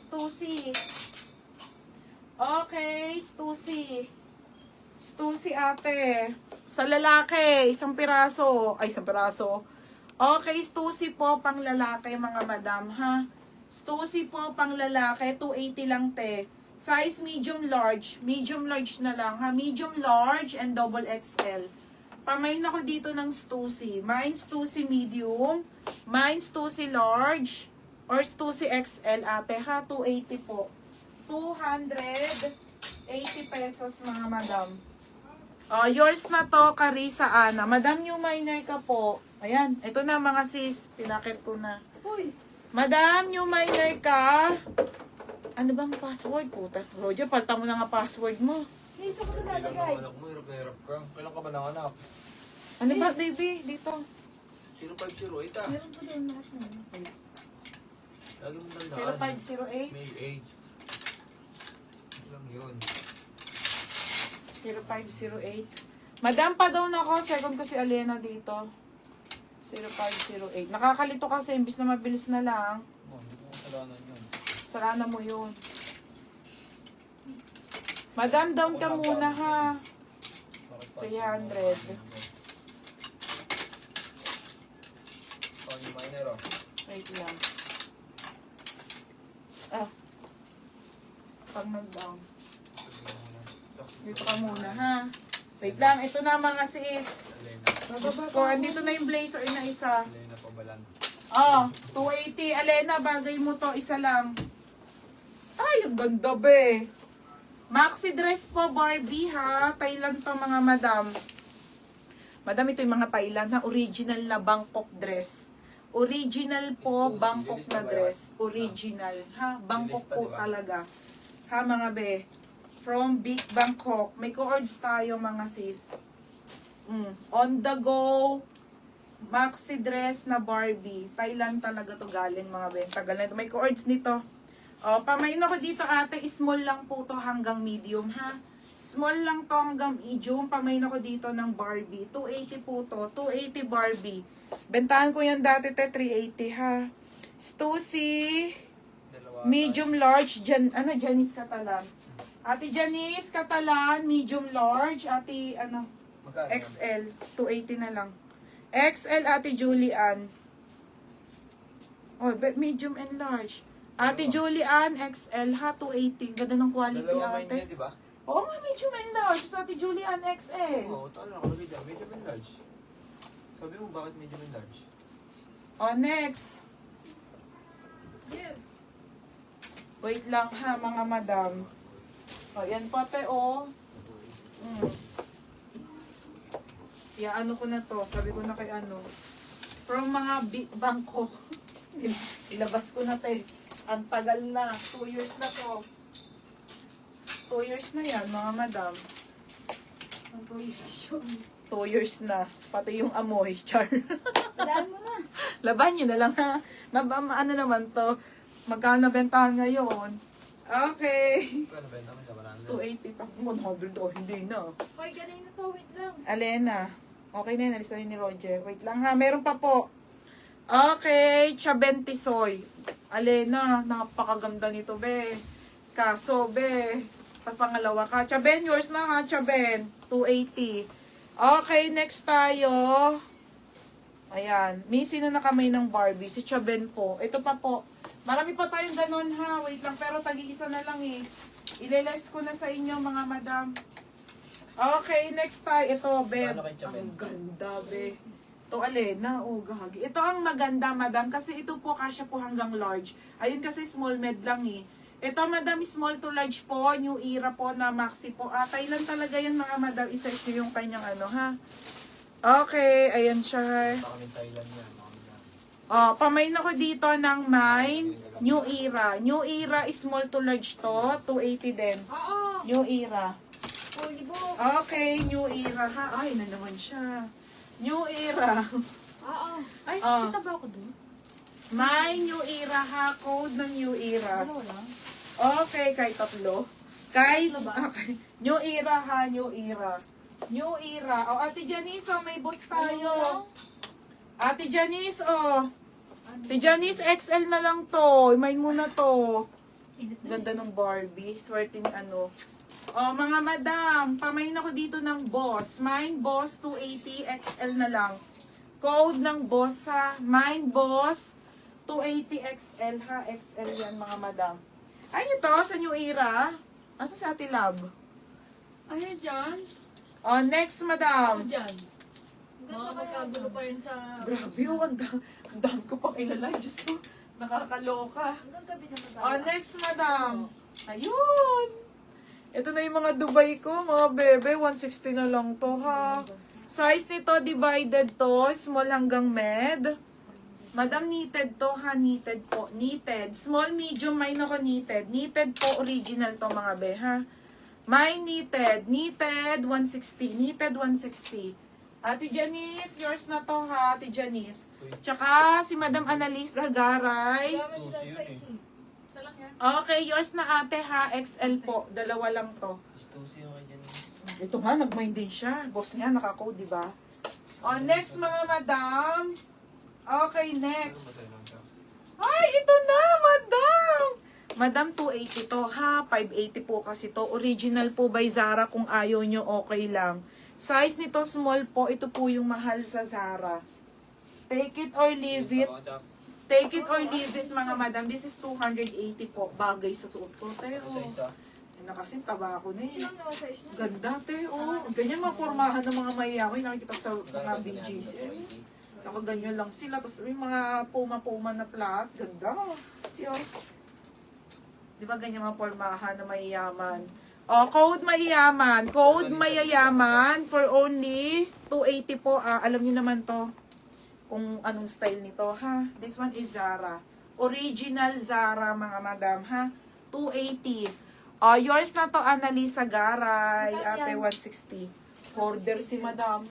Stussy. Okay, Stussy. Stussy ate. Sa lalaki, isang piraso. Ay, isang piraso. Okay, Stussy po pang lalaki mga madam ha. Stussy po pang lalaki, 280 lang te. Size medium large na lang ha. Medium large and double XL. Pamain ako dito ng Stussy. Mine Stussy medium, mine Stussy large, or Stussy XL ate ha. 280 po. 280 pesos mga madam. Yours na to, Carissa Ana. Madam, new minor ka po. Ayan, ito na mga sis. Pinakit ko na. Uy! Madam, new minor ka. Ano bang password po? Roger, palta mo na nga password mo. Hey, saan ko na Ilang nalagay? ng anak mo, hirap ka. Kailan ka ba ng anak? Ano ba, baby? Dito. 0508 ah. Meron ko doon lahat mo. Lagi mo tandaan. 0508. May age. Lang yun. 0508. Madam, pa daw na ako. Second ko si Alena dito. 0508. Nakakalito kasi, imbis na mabilis na lang. Oh, hindi mo kasalanan yun. Sarana mo yun. Madam, down ka muna ha. Bakit pa? 300. Oh, yung minor oh. Wait lang. Pag nag-down. Dito ka muna ha. Wait lang, ito na mga sis. Alena. Diyos ko, andito na yung blazer na isa. Alena Pabalan. 280. Alena, bagay mo to, isa lang. Ay, ang ganda be. Maxi dress po, Barbie ha. Thailand to mga madam. Madam, ito yung mga Thailand ha. Original na Bangkok dress. Original po, Exclusive. Bangkok Lilista na ba yan? dress. Original ha. Bangkok Lilista, po diba? talaga. Ha mga be. From Big Bangkok. May cords tayo mga sis. On the go. Maxi dress na Barbie. Thailand talaga to galing mga be. Tagal na ito. May cords nito. Pamain ako dito ate. Small lang po to hanggang medium ha. Small lang to hanggang medium. Pamain ako dito ng Barbie. 280 po to. 280 Barbie. Bentahan ko yan dati te. 380 ha. Stussy. Dalawa. Medium large. Janice Catalan. Ate Janice Catalan. Medium large. Ate Magkano? XL. 280 na lang. XL Ate Julian. Medium and large. Ate Julian, XL ha, 280. Ganda ng quality Dalawa ate. main niya, di ba? Oo nga, medium and large. Sa Ate Julian, XL. Oo, talo nakalagay dyan. Medium and large. Sabi mo, bakit medium and large? Next. Yeah. Wait lang ha, mga madam. Yan pate ano ko na to. Sabi ko na kay From mga Bangkok. Ilabas ko na te. Ang tagal na. 2 years na to. 2 years na yan, mga madam. Ang 2 years yun. 2 years na. Pati yung amoy. Char. Padaan mo na. Laban nyo na lang ha. Ano naman to. Magkano bentahan ngayon? Okay. Kano ba naman sa 280 pa. 100 hindi na. Hoy, ganay na to. Wait lang. Alena. Okay na yun. Nalis na yun ni Roger. Wait lang ha. Meron pa po. Okay. Chabentisoy. Alena. Napakaganda nito be. Kaso be. Pangalawa ka. Chaben. Yours na ha. Chaben. 280. Okay. Next tayo. Ayan. May sino na kamay ng Barbie? Si Chaben po. Ito pa po. Marami pa tayong ganon ha. Wait lang. Pero tagi-isa na lang eh. Ileles ko na sa inyo mga madam. Okay. Next tayo. Ito, be. Paano kay Chaben? Ang ganda, be. Ito, Alena. Gagi. Ito ang maganda, madam. Kasi ito po, kasya po hanggang large. Ayun kasi small med lang eh. Ito, madam, small to large po. New era po na maxi po. Thailand talaga yan, mga madam. I-search nyo yung kanyang ha. Okay. Ayan siya. Baka kami Thailand yan. Pamain ako dito ng mine. New era. New era, small to large to. 280 din. Oo. New era. Holy bo. Okay, new era ha. Ay, na naman siya. New era. Oo. Ay, Ah. kita ba ako doon? My new era ha. Code ng new era. Ano lang? Okay, kahit tatlo. Kahit, Tatlo ba? okay. New era ha, new era. New era. Ate Janice, may boss tayo. Ate Janice, Ate Janice, XL na lang to. Imain mo na to. Ganda ng Barbie. Swerte ni ano. Oh, mga madam, pamain ako dito ng Boss. Mine Boss 280 XL na lang. Code ng Boss ha. Mine Boss 280 XL ha. XL yan mga madam. Ay, ito sa New Era. Asa sa Ate Love? Ayan dyan. Oh, next Ako madam. dyan. Mga magkagulo pa yun sa... Grabe, oh, ang dami ko pang ilalay. Diyos ko, nakakaloka. Hanggang gabi na tayo. Oh, next madam. Ayun. Ito na yung mga Dubai ko, mga bebe. 160 na lang to ha. Size nito, divided to. Small hanggang med. Madam, knitted to ha. Knitted po. Knitted. Small, medium, mine ako knitted. Knitted po, original to mga be ha. Mine knitted. Knitted, 160. Knitted, 160. Ate Janice, yours na to ha, Ate Janice. Tsaka si Madam Annalise Lagaray. Dami sila sa isi. Isa lang yan. Okay, yours na ate ha, XL po. Dalawa lang to. Stussy yung kanya niya. Ito nga, nag-mind din siya. Boss niya, nakakode, di ba? O, next mga madam. Okay, next. Ay, ito na, madam! Madam, 280 to ha. 580 po kasi to. Original po by Zara. Kung ayaw nyo, okay lang. Size nito, small po. Ito po yung mahal sa Zara. Take it or leave it. Take it or leave it, mga madam. This is 280 po. Bagay sa suot ko. Pero, Isa-isa. na kasi taba ko na eh. Ilang naman sa isi na? Ganda, te. Oh, ganyan mga pormahan ng mga mayayaw. Nakikita ko sa mga BGs. Nakaganyan lang sila. Tapos may mga puma-puma na plat. Ganda. See, oh. Di ba ganyan mga pormahan na mayayaman? Oh, code mayayaman. Code mayayaman for only 280 po. Alam niyo naman to kung anong style nito, ha? This one is Zara. Original Zara, mga madam, ha? 280. Yours na to, Annalisa Garay. Ate, 160. Order si madam.